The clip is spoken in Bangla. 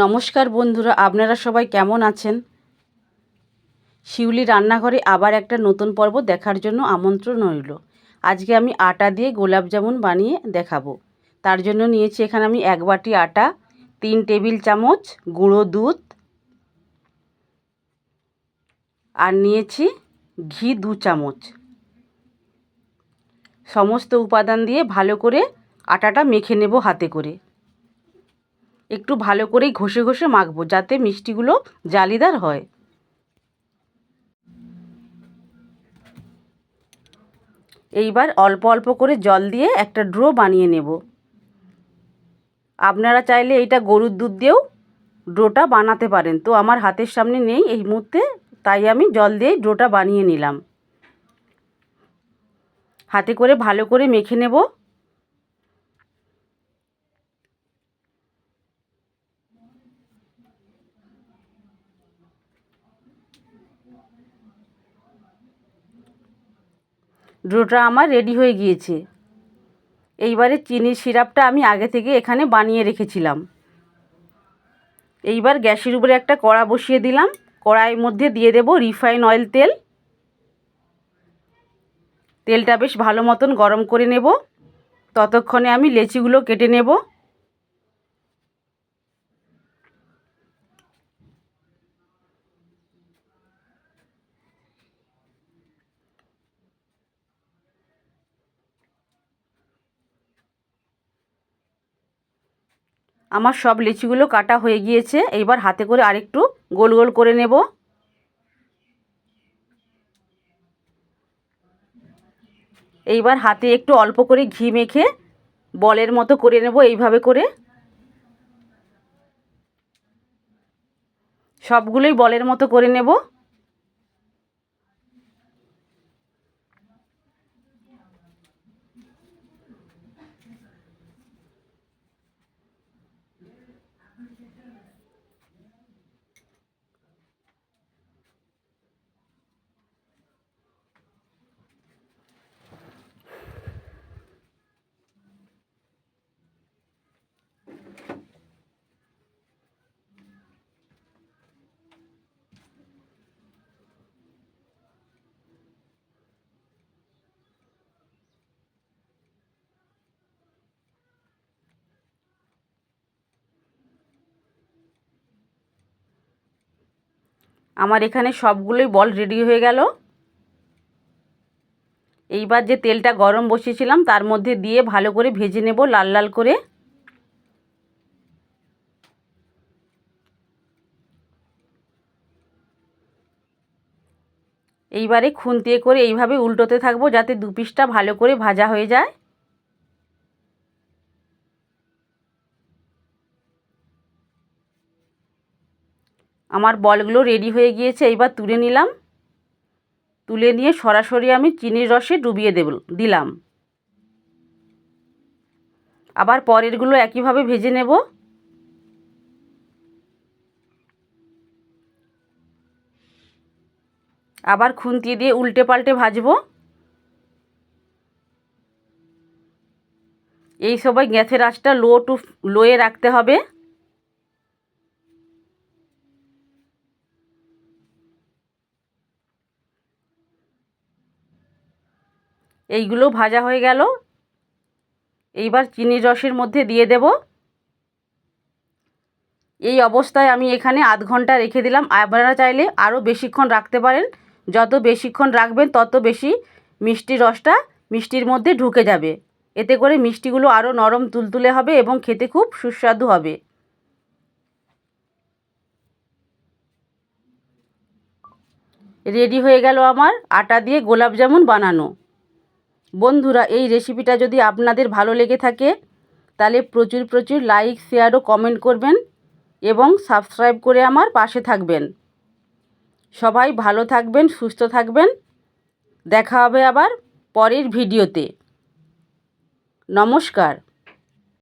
নমস্কার বন্ধুরা, আপনারা সবাই কেমন আছেন? শিউলি রান্নাঘরে আবার একটা নতুন পর্ব দেখার জন্য আমন্ত্রণ রইল। আজকে আমি আটা দিয়ে গোলাপ জামুন বানিয়ে দেখাবো। তার জন্য নিয়েছি এখানে আমি 1 বাটি আটা, 3 টেবিল চামচ গুঁড়ো দুধ আর নিয়েছি ঘি 2 চামচ। সমস্ত উপাদান দিয়ে ভালো করে আটাটা মেখে নেব হাতে করে। একটু ভালো করেই ঘষে ঘষে মাখবো যাতে মিষ্টিগুলো জালিদার হয়। এইবার অল্প অল্প করে জল দিয়ে একটা ড্রো বানিয়ে নেব। আপনারা চাইলে এইটা গরুর দুধ দিয়েও ড্রোটা বানাতে পারেন, তো আমার হাতের সামনে নেই এই মুহূর্তে, তাই আমি জল দিয়েই ড্রোটা বানিয়ে নিলাম। হাতে করে ভালো করে মেখে নেব। ড্রোটা আমার রেডি হয়ে গিয়েছে। এইবারে চিনির সিরাপটা আমি আগে থেকে এখানে বানিয়ে রেখেছিলাম। এইবার গ্যাসের উপরে একটা কড়া বসিয়ে দিলাম। কড়াইয়ের মধ্যে দিয়ে দেব রিফাইন অয়েল তেল। তেলটা বেশ ভালো মতন গরম করে নেব। ততক্ষণে আমি লেচিগুলো কেটে নেব। আমার সব লিচিগুলো কাটা হয়ে গিয়েছে। এইবার হাতে করে আরেকটু গোল গোল করে নেব। এইবার হাতে একটু অল্প করে ঘি মেখে বলের মতো করে নেব এইভাবে করে। সবগুলোই বলের মতো করে নেব। আমার এখানে সবগুলোই বল রেডি হয়ে গেল। এইবার যে তেলটা গরম বসিয়েছিলাম তার মধ্যে দিয়ে ভালো করে ভেজে নেব লাল লাল করে। এইবারে খুন্তিয়ে করে এইভাবে উল্টোতে থাকবো যাতে দু পিসটা ভালো করে ভাজা হয়ে যায়। আমার বলগুলো রেডি হয়ে গিয়েছে। এইবার তুলে নিলাম। তুলে নিয়ে সরাসরি আমি চিনির রসে ডুবিয়ে দিলাম। আবার পরেরগুলো একইভাবে ভেজে নেব। আবার খুন্তি দিয়ে উল্টে পাল্টে ভাজবো। এই সময় গ্যাসের আঁচটা লোয়ে রাখতে হবে। এইগুলো ভাজা হয়ে গেল। এইবার চিনির রসের মধ্যে দিয়ে দেব। এই অবস্থায় আমি এখানে আধ ঘন্টা রেখে দিলাম। আপনারা চাইলে আরও বেশিক্ষণ রাখতে পারেন। যত বেশিক্ষণ রাখবেন তত বেশি মিষ্টির রসটা মিষ্টির মধ্যে ঢুকে যাবে। এতে করে মিষ্টিগুলো আরও নরম তুলতুলে হবে এবং খেতে খুব সুস্বাদু হবে। রেডি হয়ে গেল আমার আটা দিয়ে গোলাপ জামুন বানানো। বন্ধুরা, এই রেসিপিটা যদি আপনাদের ভালো লেগে থাকে তাহলে প্রচুর প্রচুর লাইক, শেয়ার ও কমেন্ট করবেন এবং সাবস্ক্রাইব করে আমার পাশে থাকবেন। সবাই ভালো থাকবেন, সুস্থ থাকবেন। দেখা হবে আবার পরের ভিডিওতে। নমস্কার।